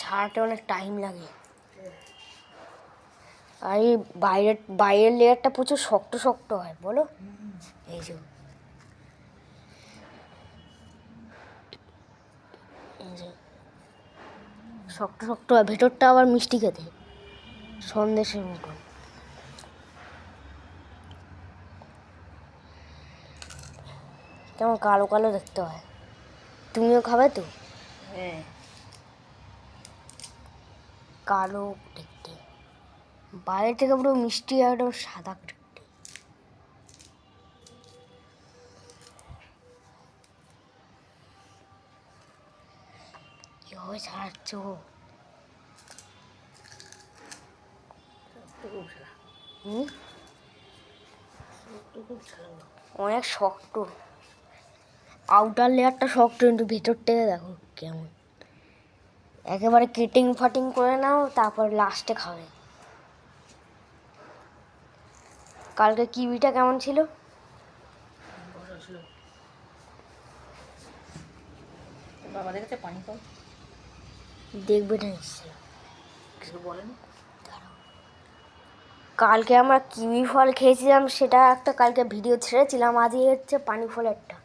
ছাড়াতে অনেক টাইম লাগে। আর এই বাইরের লেয়ারটা প্রচুর শক্ত শক্ত হয় বলো। এই যে শক্ত শক্ত হয়, ভেতরটা আবার মিষ্টি খেতে, সন্দেশের মতন। কেমন কালো কালো দেখতে হয়। তুমিও খাবে তো? হ্যাঁ, কালো দেখতে, বাইরে থেকে পুরো মিষ্টি একদম সাদা দেখতে। কিভাবে ছাড়াচ্ছ? অনেক শক্ত, আউটার লেয়ারটা শক্ত, কিন্তু ভেতর থেকে দেখো কেমন। একেবারে কেটিং ফাটিং করে নাও, তারপর লাস্টে খাবে। কালকে কিউইটা কেমন ছিল? বাবা দেখেছে পানি কল দেখবে না নিশ্চয়ই। কিছু বলেনি। কালকে আমরা কিউই ফল খেয়েছিলাম, সেটা একটা কালকে ভিডিও ছেড়েছিলাম। আজই হচ্ছে পানি ফলেরটা।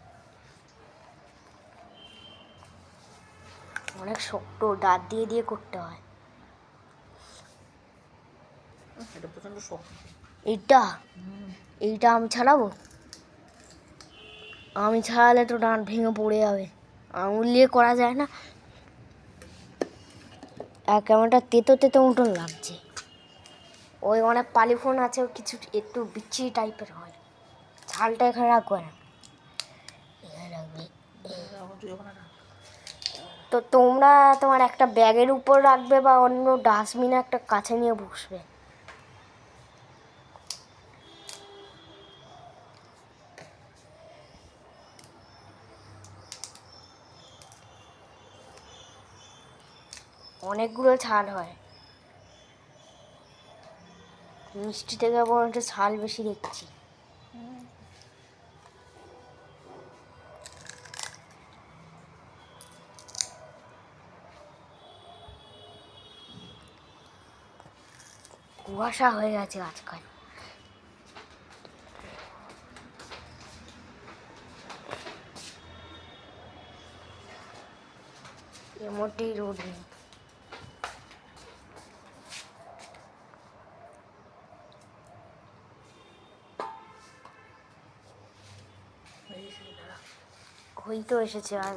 অনেক শক্ত, দাঁত দিয়ে দিয়ে করতে হয়। এটা প্রচন্ড শক্ত। এইটা আমি ছাড়াবো? আমি ছাড়ালে তো দাঁত ভেঙে পড়ে যাবে, আঙুল দিয়ে করা যায় না। কেমনটা তেতো তেতো মতন লাগছে। ওই অনেক পালিফোন আছে, কিছু একটু বিচ্ছিরি টাইপের হয়। ছালটা এখানে রাখবে না, এখানে রাখবে। তো তোমরা তোমার একটা ব্যাগের উপর রাখবে বা অন্য ডাস্টবিনে একটা কাছে নিয়ে বসবে। অনেকগুলো ছাল হয়, মিষ্টি থেকে বরঞ্চ ছাল বেশি দেখছি। কুয়াশা হয়ে গেছে আজকাল। এর মধ্যেই রোদ নেই। হই তো এসেছে, আর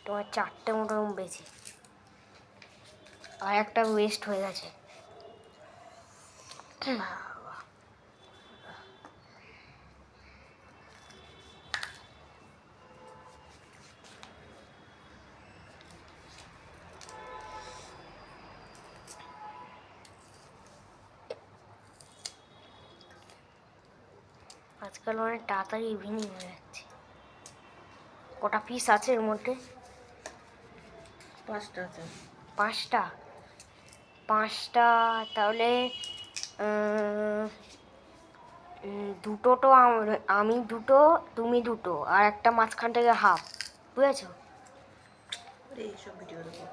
তোমার 4টে মতন বেঁচে, আর একটা ওয়েস্ট হয়ে গেছে। আজকাল অনেক তাড়াতাড়ি ইভিনিং হয়ে যাচ্ছে। কটা পিস আছে এর মধ্যে? 5টা আছে। 5টা? 5টা তাহলে দুটো তো আমি দুটো, তুমি দুটো, আর একটা মাঝখান থেকে হাফ, বুঝেছো? এইসব ভিডিও দেখো।